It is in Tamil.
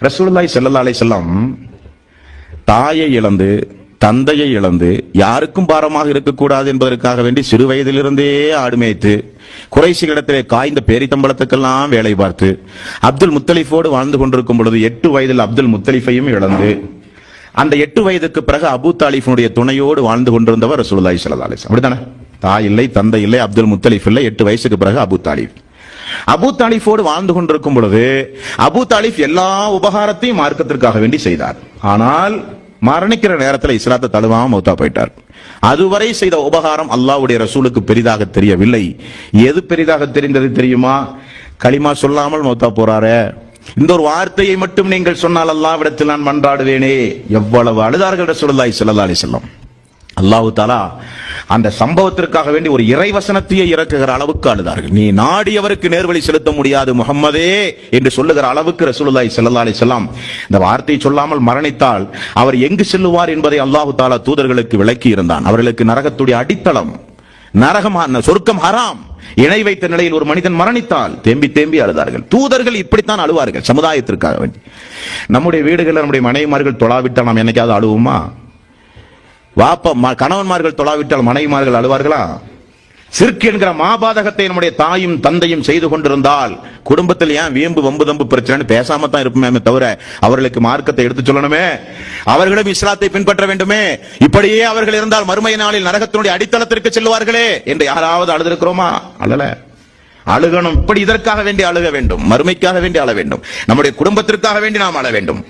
ரசூலுல்லாஹி ஸல்லல்லாஹு அலைஹி வஸல்லம் தாயை இழந்து தந்தையை இழந்து யாருக்கும் பாரமாக இருக்கக்கூடாது என்பதற்காக வேண்டி சிறு வயதிலிருந்தே ஆடு மேய்த்து குறைஷிகளிடத்திலே காய்ந்த பேரித்தம்பளத்துக்கெல்லாம் வேலை பார்த்து அப்துல் முத்தலிஃபோடு வாழ்ந்து கொண்டிருக்கும் பொழுது 8 வயதில் அப்துல் முத்தலிஃபையும் இழந்து அந்த 8 வயதுக்கு பிறகு அபூ தாலிஃபினுடைய துணையோடு வாழ்ந்து கொண்டிருந்தவர் ரசூலுல்லாஹி ஸல்லல்லாஹு அலைஹி வஸல்லம். அப்படித்தானே? தாய் இல்லை, தந்தை இல்லை, அப்துல் முத்தலிஃப் இல்லை, 8 வயசுக்கு பிறகு அபூ தாலிஃப். அபூ தாலிஃபோடு வாழ்ந்து கொண்டிருக்கும் பொழுது அபூ தாலிஃப் எல்லா உபகாரத்தையும் மார்க்கத்திற்காக வேண்டி செய்தார். ஆனால் மரணிக்கிற நேரத்தில் இஸ்லாத்தை தழுவாம மௌத்தா போயிட்டார். அதுவரை செய்த உபகாரம் அல்லாஹ்வுடைய ரசூலுக்கு பெரிதாக தெரியவில்லை. எது பெரிதாக தெரிந்தது தெரியுமா? களிமா சொல்லாமல் மௌத்தா போறாரே, இந்த ஒரு வார்த்தையை மட்டும் நீங்கள் சொன்னால் அல்லாஹ்விடத்தில் நான் மன்றாடுவேனே. எவ்வளவு அழுதார்கள் ரசூலுல்லாஹி ஸல்லல்லாஹு அலைஹி வஸல்லம். அல்லாஹ் தஆலா அந்த சம்பவத்திற்காக வேண்டி ஒரு இறைவசனத்தையே இறக்குகிற அளவுக்கு அழுதார்கள். நீ நாடியவருக்கு நேர்வழி செலுத்த முடியாது முஹம்மதே என்று சொல்லுகிற அளவுக்கு ரசூலுல்லாஹி ஸல்லல்லாஹு அலைஹி வஸல்லம் இந்த வார்த்தையை சொல்லாமல் மரணித்தால் அவர் எங்கு செல்லுவார் என்பதை அல்லாஹ் தஆலா தூதர்களுக்கு விளக்கி இருந்தான். அவர்களுக்கு நரகத்துடைய அடித்தளம், நரகம், சொர்க்கம் ஹராம். இணை வைத்த நிலையில் ஒரு மனிதன் மரணித்தால் தேம்பி தேம்பி அழுதார்கள். தூதர்கள் இப்படித்தான் அழுவார்கள் சமுதாயத்திற்காக வேண்டி. நம்முடைய வீடுகளில் நம்முடைய மனைவிமார்கள் தொழாவிட்டால் நாம் என்னைக்காவது அழுவோமா? கணவன்மார்கள் தொழாவிட்டால் மனைவிமார்கள் அழுவார்களா? சிர்க் என்கிற மாபாதகத்தை நம்முடைய தாயும் தந்தையும் செய்து கொண்டிருந்தால் குடும்பத்தில் ஏன் வீம்பு வம்பு தம்பு பிரச்சனை பேசாம தான் இருப்போமே தவிர அவர்களுக்கு மார்க்கத்தை எடுத்து சொல்லணுமே, அவர்களும் இஸ்லாத்தை பின்பற்ற வேண்டுமே. இப்படியே அவர்கள் இருந்தால் மறுமை நாளில் நரகத்தினுடைய அடித்தளத்திற்கு செல்வார்களே என்று யாராவது அழுதிருக்கிறோமா? அழல. அழுகணும். இப்படி இதற்காக வேண்டி அழுக வேண்டும், மறுமைக்காக வேண்டி அழ வேண்டும், நம்முடைய குடும்பத்திற்காக வேண்டி நாம் அழ வேண்டும்.